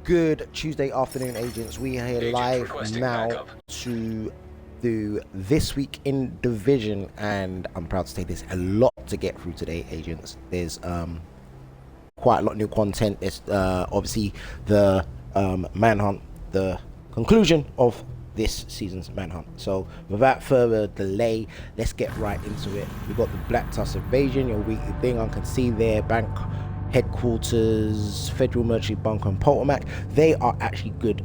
Good Tuesday afternoon, agents. We are here live now to do This Week in Division, and I'm proud to say there's a lot to get through today, agents. There's quite a lot of new content. There's obviously the manhunt, the conclusion of this season's manhunt. So without further delay, let's get right into it. We've got the Black Tusk Invasion, your weekly thing. I can see there, bank headquarters, federal military bunker, and Potomac. They are actually good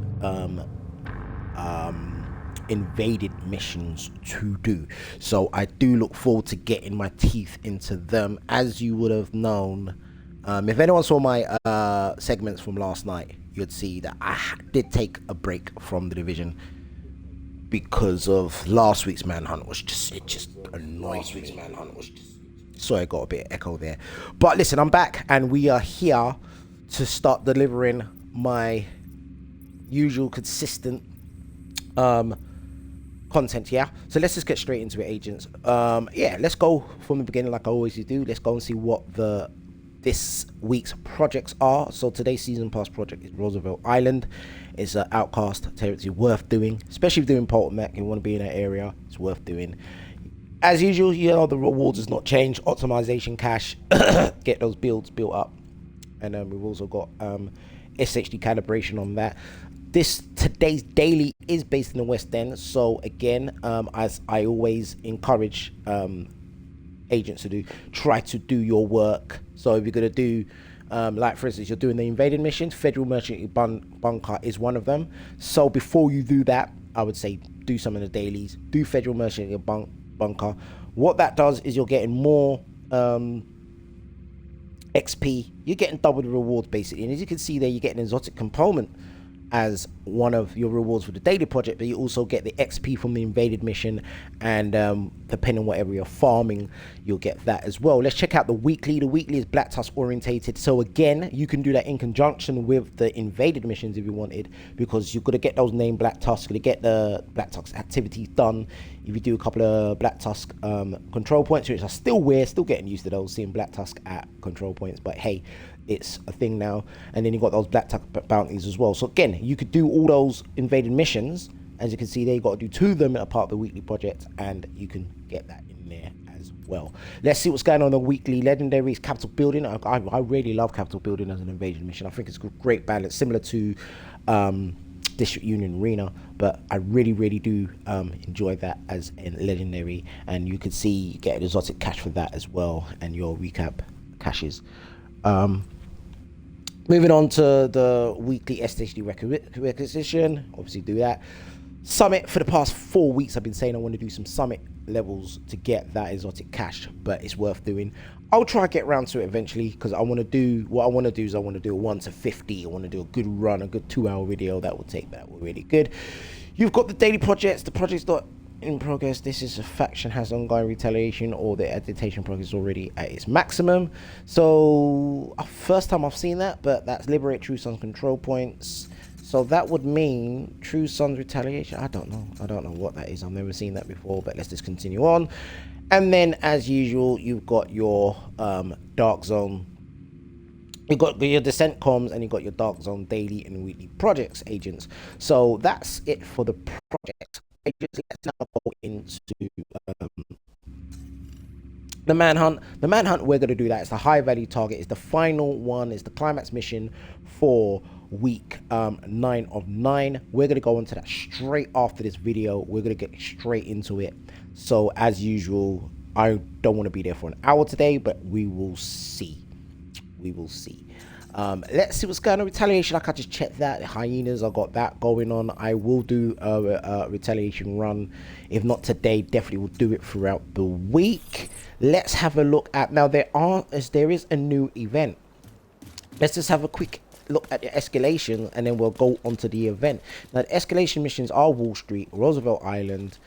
invaded missions to do, so I do look forward to getting my teeth into them. As you would have known, if anyone saw my segments from last night, you'd see that I did take a break from the division because of last week's manhunt. It just annoyed me. Sorry, I got a bit of echo there. But listen, I'm back and we are here to start delivering my usual consistent content, yeah? So let's just get straight into it, agents. Yeah, let's go from the beginning like I always do. Let's go and see what this week's projects are. So today's season pass project is Roosevelt Island. It's an outcast territory worth doing, especially if doing Potomac. You want to be in that area, it's worth doing. As usual, you know, the rewards has not changed. Optimization cash, get those builds built up. And we've also got SHD calibration on that. Today's daily is based in the West End. So again, as I always encourage agents to do, try to do your work. So if you're going to do, like for instance, you're doing the invaded mission, federal merchant bunker is one of them. So before you do that, I would say do some of the dailies, do federal merchant bunker. What that does is you're getting more XP. You're getting double the rewards basically, and as you can see there, you're getting an exotic component as one of your rewards for the daily project, but you also get the XP from the invaded mission, and depending on whatever you're farming, you'll get that as well. Let's check out the weekly. The weekly is Black Tusk orientated, so again, you can do that in conjunction with the invaded missions if you wanted, because you're going to get those named Black Tusk, you're going to get the Black Tusk activities done if you do a couple of Black Tusk control points, which are still weird, still getting used to those, seeing Black Tusk at control points, but hey, it's a thing now. And then you got those Black Tusk bounties as well. So again, you could do all those invaded missions. As you can see there, you got to do 2 of them as part of the weekly project, and you can get that in there as well. Let's see what's going on in the weekly. Legendaries, capital building. I really love capital building as an invasion mission. I think it's a great balance, similar to District Union Arena, but I really do enjoy that as a legendary. And you can see you get an exotic cash for that as well, and your recap caches. Moving on to the weekly SHD requisition, obviously do that. Summit, for the past 4 weeks I've been saying I want to do some summit levels to get that exotic cash, but it's worth doing. I'll try to get around to it eventually, because I want to do a 1 to 50. I want to do a good run, a good 2-hour video that will take that really good. You've got the daily projects. The project's not in progress. This is a faction has ongoing retaliation, or the agitation progress is already at its maximum. So first time I've seen that, but that's liberate True Sun's control points. So that would mean True Sun's retaliation. I don't know what that is. I've never seen that before, but let's just continue on. And then as usual, you've got your dark zone. You've got your descent comms, and you've got your dark zone daily and weekly projects, agents. So that's it for the project. Let's now go into the manhunt. The manhunt, we're going to do that. It's the high value target. It's the final one. It's the climax mission for week 9 of 9. We're going to go into that straight after this video. We're going to get straight into it. So as usual, I don't want to be there for an hour today, but we will see. Let's see what's going on. Retaliation, like I just checked that. The hyenas, I got that going on. I will do a retaliation run. If not today, definitely will do it throughout the week. Let's have a look at, now there is a new event. Let's just have a quick look at the escalation, and then we'll go on to the event. Now the escalation missions are Wall Street, Roosevelt Island,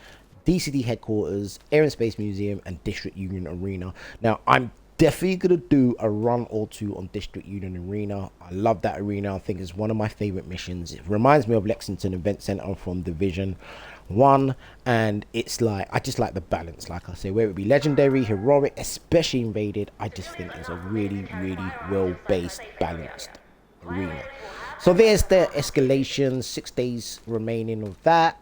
DCD headquarters, Air and Space Museum, and District Union Arena. Now I'm definitely gonna do a run or 2 on District Union Arena. I love that arena. I think it's one of my favorite missions. It reminds me of Lexington Event Center from Division 1, and it's like, I just like the balance, like I say, whether it be legendary, heroic, especially invaded. I just think it's a really well based, balanced arena. So there's the escalation, 6 days remaining of that.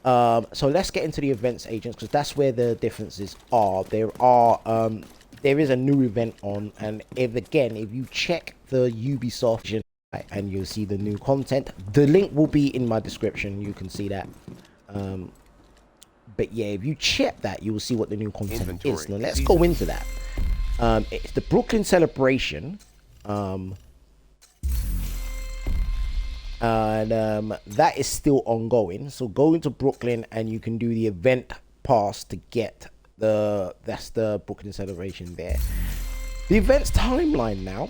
So let's get into the events agents, because that's where the differences are. There is a new event on, and if you check the Ubisoft, and you'll see the new content. The link will be in my description. You can see that. But yeah, if you check that, you will see what the new content is. Now let's go into that. It's the Brooklyn celebration. That is still ongoing. So go into Brooklyn and you can do the event pass to get that's the Brooklyn celebration there. The event's timeline now.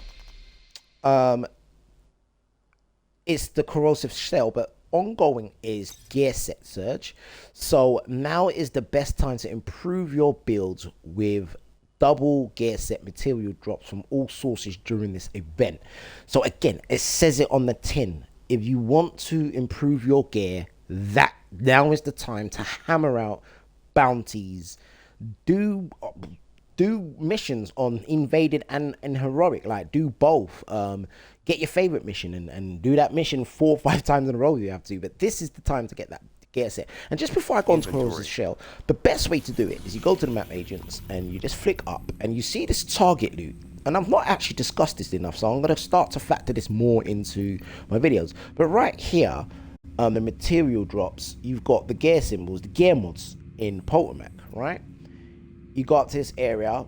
It's the corrosive shell, but ongoing is gear set surge. So now is the best time to improve your builds with double gear set material drops from all sources during this event. So again, it says it on the tin. If you want to improve your gear, that now is the time to hammer out bounties, do missions on invaded and heroic, like do both. Get your favorite mission and do that mission 4 or 5 times in a row if you have to, but this is the time to get that gear set. And just before I go on to Corrosive Shell, the best way to do it is you go to the map agents and you just flick up and you see this target loot. And I've not actually discussed this enough, so I'm going to start to factor this more into my videos. But right here, the material drops, you've got the gear symbols, the gear mods in Potomac, right? You go up to this area,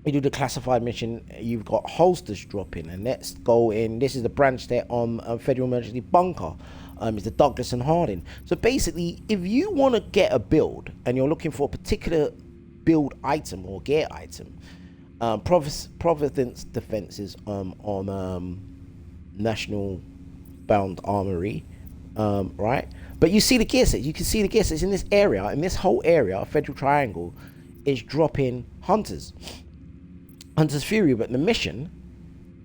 you do the classified mission, you've got holsters dropping, and let's go in. This is the branch there on Federal Emergency Bunker. It's the Douglas and Harding. So basically, if you want to get a build and you're looking for a particular build item or gear item, Providence defenses on National Bound Armory, right? But you see the gear sets. You can see the gear sets in this area, in this whole area, Federal Triangle, is dropping Hunter's Fury, but the mission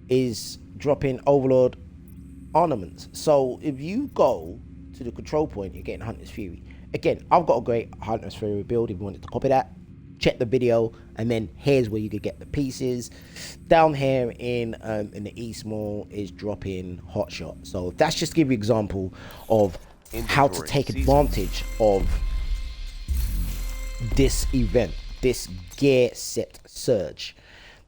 is dropping Overlord ornaments. So if you go to the control point, you're getting Hunter's Fury. Again, I've got a great Hunter's Fury build. If you wanted to copy that, check the video, and then here's where you could get the pieces. Down here in the East Mall is dropping Hotshot. So that's just to give you an example of how to take advantage of this event, this gear set surge.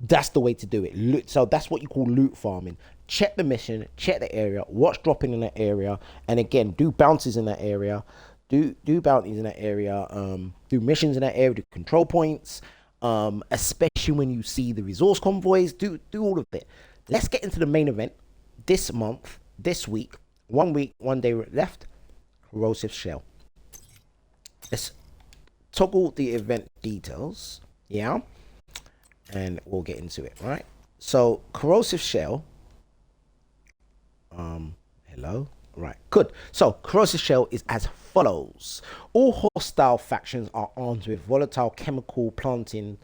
That's the way to do it. So that's what you call loot farming. Check the mission, check the area, what's dropping in that area, and again, do bounties in that area, do bounties in that area, do missions in that area, do control points, especially when you see the resource convoys, do all of it. Let's get into the main event this month, this week, 1 week, 1 day left, Corrosive Shell. Let's toggle the event details, yeah, and we'll get into it, right? So Corrosive Shell, hello, right, good. So Corrosive Shell is as follows. All hostile factions are armed with volatile chemical plating,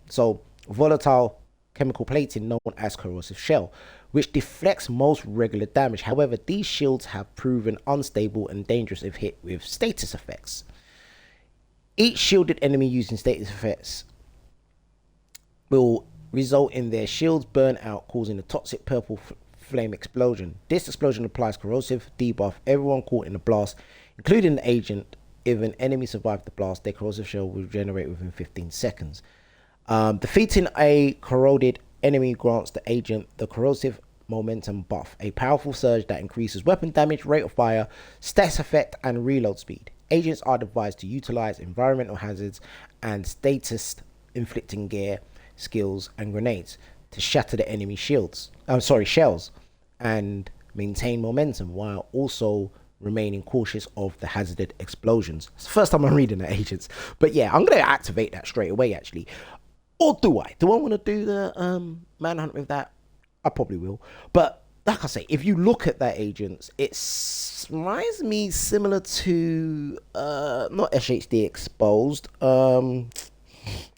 so volatile chemical plating known as Corrosive Shell, which deflects most regular damage. However, these shields have proven unstable and dangerous if hit with status effects. Each shielded enemy using status effects will result in their shields burn out, causing a toxic purple flame explosion. This explosion applies corrosive debuff everyone caught in the blast, including the agent. If an enemy survived the blast, their corrosive shell will regenerate within 15 seconds. Defeating a corroded enemy grants the agent the corrosive momentum buff, a powerful surge that increases weapon damage, rate of fire, status effect, and reload speed. Agents are advised to utilize environmental hazards and status inflicting gear, skills, and grenades to shatter the enemy shells, and maintain momentum while also remaining cautious of the hazarded explosions. It's the first time I'm reading the agents, but yeah, I'm going to activate that straight away actually. Or do I want to do the manhunt with that? I probably will, but like I say, if you look at that agents, it reminds me similar to not SHD Exposed.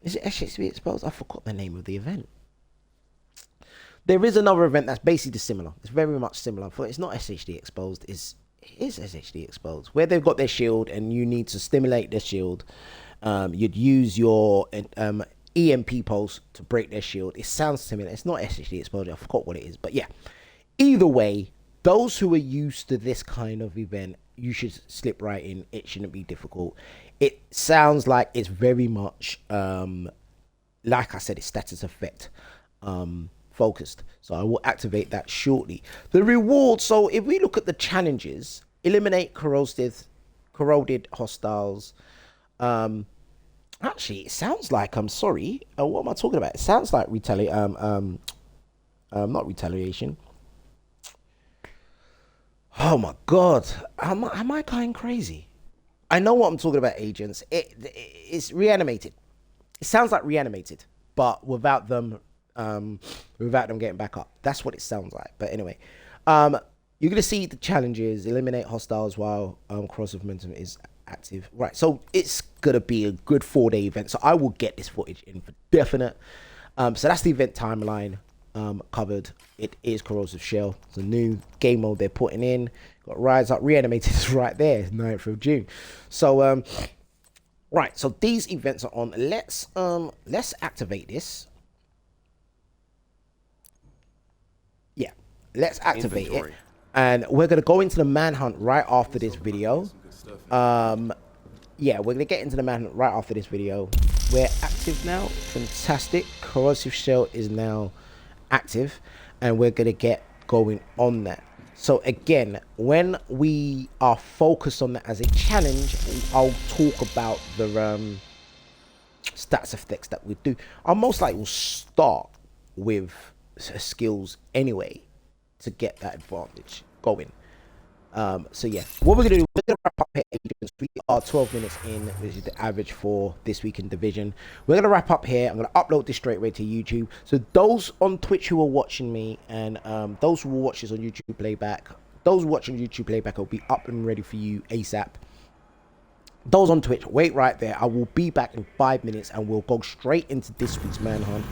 Is it SHD Exposed? I forgot the name of the event. There is another event that's basically similar. It's very much similar. But it's not SHD Exposed. It is SHD Exposed, where they've got their shield and you need to stimulate their shield. You'd use your EMP pulse to break their shield. It sounds similar. It's not SHD exposure. I forgot what it is. But yeah, either way, those who are used to this kind of event, you should slip right in. It shouldn't be difficult. It sounds like it's very much, like I said, it's status effect focused. So I will activate that shortly. The reward. So if we look at the challenges, eliminate corroded hostiles. Actually, it sounds like, I'm sorry. What am I talking about? It sounds like not retaliation. Oh my God, am I going crazy? I know what I'm talking about, agents. It's reanimated. It sounds like reanimated, but without them getting back up. That's what it sounds like. But anyway, you're gonna see the challenges: eliminate hostiles while corrosive momentum is active. Right. So it's gonna be a good 4-day event. So I will get this footage in for definite. So that's the event timeline covered. It is corrosive shell. It's a new game mode they're putting in. Got rise up, reanimated is right there, 9th of June. So right. So these events are on. Let's activate this. Yeah, let's activate it, and we're gonna go into the manhunt right after this video. Yeah, we're gonna get into the manhunt right after this video. We're active now. Fantastic. Corrosive shell is now active, and we're gonna get going on that. So again, when we are focused on that as a challenge, I'll talk about the stats effects that we do. I most likely will start with skills anyway to get that advantage going. So yeah, what we're gonna do, we're gonna wrap up here. We are 12 minutes in, which is the average for this week in division. We're gonna wrap up here. I'm gonna upload this straight away to YouTube. So those on Twitch who are watching me, and those who will watch this on YouTube playback, those watching YouTube playback will be up and ready for you ASAP. Those on Twitch, wait right there. I will be back in 5 minutes, and we'll go straight into this week's manhunt.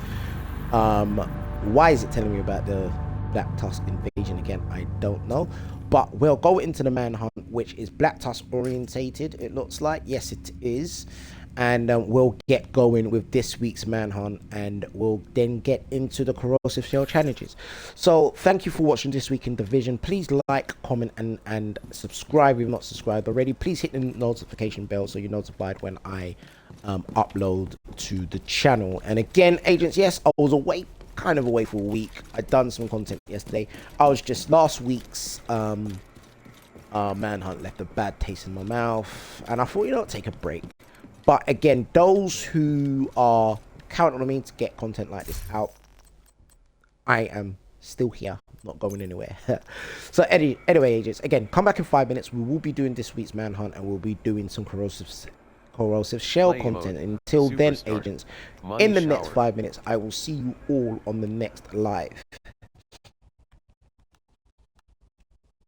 Why is it telling me about the Black Tusk invasion again? I don't know, but we'll go into the manhunt, which is Black Tusk orientated, it looks like. Yes, it is. And we'll get going with this week's manhunt, and we'll then get into the corrosive shell challenges. So thank you for watching this week in division. Please like, comment, and subscribe if you've not subscribed already. Please hit the notification bell so you're notified when I upload to the channel. And again, agents, yes, I was away, kind of away for a week. I'd done some content yesterday. I was just, last week's manhunt left a bad taste in my mouth, and I thought, you know, take a break. But again, those who are counting on me to get content like this out, I am still here, not going anywhere. So anyway, agents, again, come back in 5 minutes. We will be doing this week's manhunt, and we'll be doing some corrosive shell content. Until then, agents, in the next 5 minutes, I will see you all on the next live.